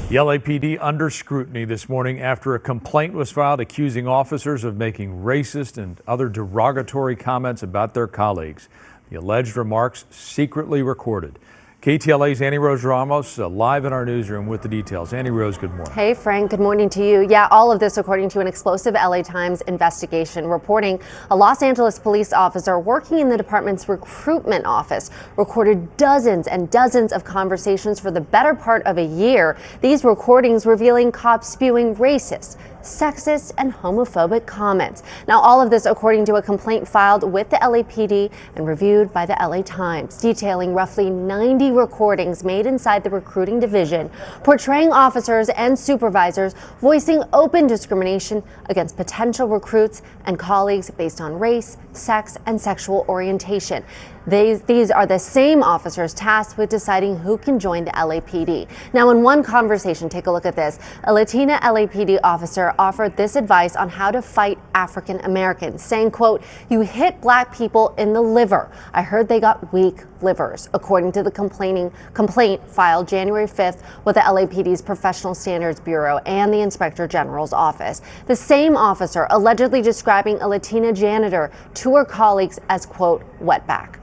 The LAPD under scrutiny this morning after a complaint was filed accusing officers of making racist and other derogatory comments about their colleagues. The alleged remarks secretly recorded. KTLA's Annie Rose Ramos live in our newsroom with the details. Annie Rose, good morning. Hey, Frank. Good morning to you. Yeah, all of this according to an explosive LA Times investigation reporting a Los Angeles police officer working in the department's recruitment office recorded dozens and dozens of conversations for the better part of a year. These recordings revealing cops spewing racist, sexist, and homophobic comments. Now, all of this according to a complaint filed with the LAPD and reviewed by the LA Times, detailing roughly 90 recordings made inside the recruiting division, portraying officers and supervisors voicing open discrimination against potential recruits and colleagues based on race, sex, and sexual orientation. These are the same officers tasked with deciding who can join the LAPD. Now, in one conversation, take a look at this. A Latina LAPD officer offered this advice on how to fight African Americans, saying, quote, "You hit black people in the liver. I heard they got weak livers," according to the complaint filed January 5th with the LAPD's Professional Standards Bureau and the Inspector General's office. The same officer allegedly describing a Latina janitor to her colleagues as, quote, wetback.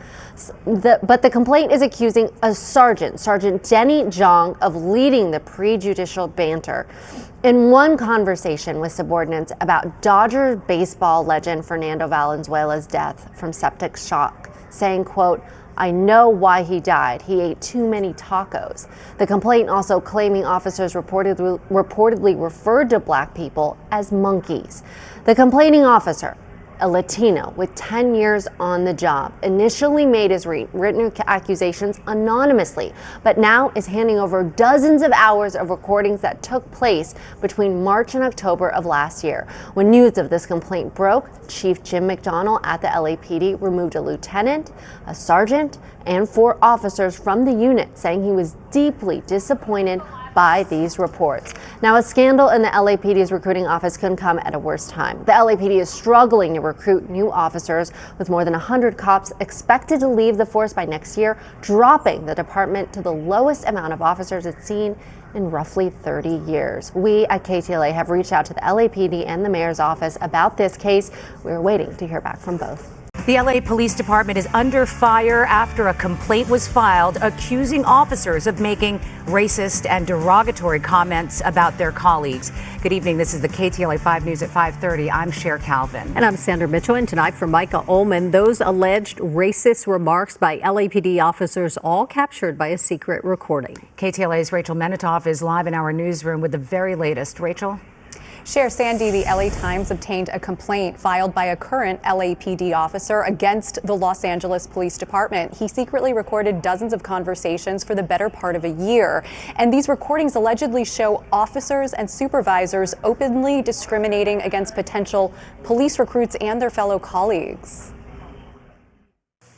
But the complaint is accusing a Sergeant Denny Jong, of leading the prejudicial banter. In one conversation with subordinates about Dodger baseball legend Fernando Valenzuela's death from septic shock, saying, quote, "I know why he died. He ate too many tacos." The complaint also claiming officers reportedly referred to black people as monkeys. The complaining officer, a Latino with 10 years on the job, initially made his written accusations anonymously, but now is handing over dozens of hours of recordings that took place between March and October of last year. When news of this complaint broke, Chief Jim McDonnell at the LAPD removed a lieutenant, a sergeant, and 4 officers from the unit, saying he was deeply disappointed by these reports. Now, a scandal in the LAPD's recruiting office couldn't come at a worse time. The LAPD is struggling to recruit new officers, with more than 100 cops expected to leave the force by next year, dropping the department to the lowest amount of officers it's seen in roughly 30 years. We at KTLA have reached out to the LAPD and the mayor's office about this case. We're waiting to hear back from both. The LA Police Department is under fire after a complaint was filed accusing officers of making racist and derogatory comments about their colleagues. Good evening. This is the KTLA 5 News at 5:30. I'm Cher Calvin. And I'm Sandra Mitchell. And tonight from Micah Ullman, those alleged racist remarks by LAPD officers all captured by a secret recording. KTLA's Rachel Menitoff is live in our newsroom with the very latest. Rachel? Cher, Sandy, the LA Times obtained a complaint filed by a current LAPD officer against the Los Angeles Police Department. He secretly recorded dozens of conversations for the better part of a year. And these recordings allegedly show officers and supervisors openly discriminating against potential police recruits and their fellow colleagues.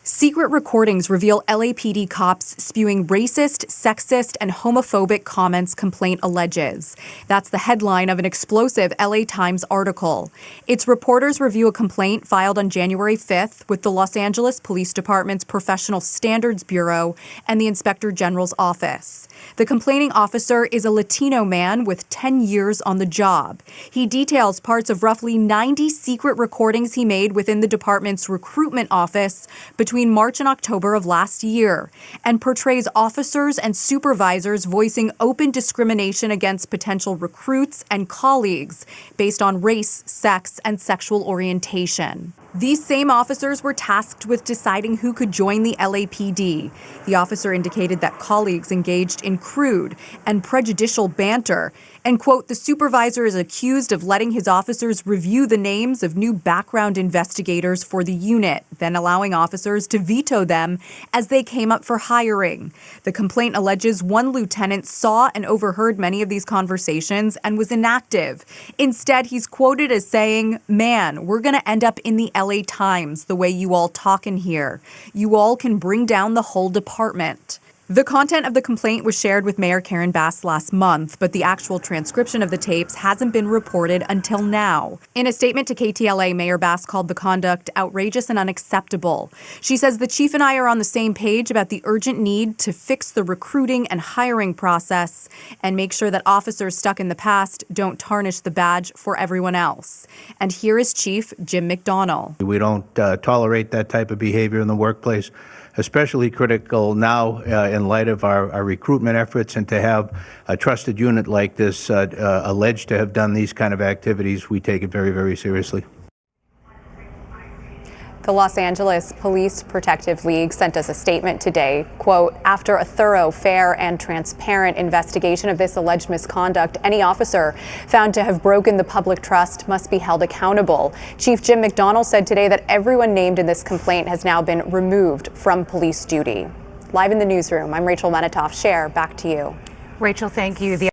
Secret recordings reveal LAPD cops spewing racist, sexist, and homophobic comments, complaint alleges. That's the headline of an explosive LA Times article. Its reporters review a complaint filed on January 5th with the Los Angeles Police Department's Professional Standards Bureau and the Inspector General's office. The complaining officer is a Latino man with 10 years on the job. He details parts of roughly 90 secret recordings he made within the department's recruitment office between March and October of last year, and portrays officers and supervisors voicing open discrimination against potential recruits and colleagues based on race, sex, and sexual orientation. These same officers were tasked with deciding who could join the LAPD. The officer indicated that colleagues engaged in crude and prejudicial banter. And, quote, the supervisor is accused of letting his officers review the names of new background investigators for the unit, then allowing officers to veto them as they came up for hiring. The complaint alleges one lieutenant saw and overheard many of these conversations and was inactive. Instead, he's quoted as saying, "Man, we're going to end up in the LA Times the way you all talk in here. You all can bring down the whole department." The content of the complaint was shared with Mayor Karen Bass last month, but the actual transcription of the tapes hasn't been reported until now. In a statement to KTLA, Mayor Bass called the conduct outrageous and unacceptable. She says the chief and I are on the same page about the urgent need to fix the recruiting and hiring process and make sure that officers stuck in the past don't tarnish the badge for everyone else. And here is Chief Jim McDonnell. We don't tolerate that type of behavior in the workplace. Especially critical now in light of our recruitment efforts, and to have a trusted unit like this alleged to have done these kind of activities, we take it very, very seriously. The Los Angeles Police Protective League sent us a statement today. Quote, after a thorough, fair, and transparent investigation of this alleged misconduct, any officer found to have broken the public trust must be held accountable. Chief Jim McDonnell said today that everyone named in this complaint has now been removed from police duty. Live in the newsroom, I'm Rachel Menitoff. Back to you. Rachel, thank you.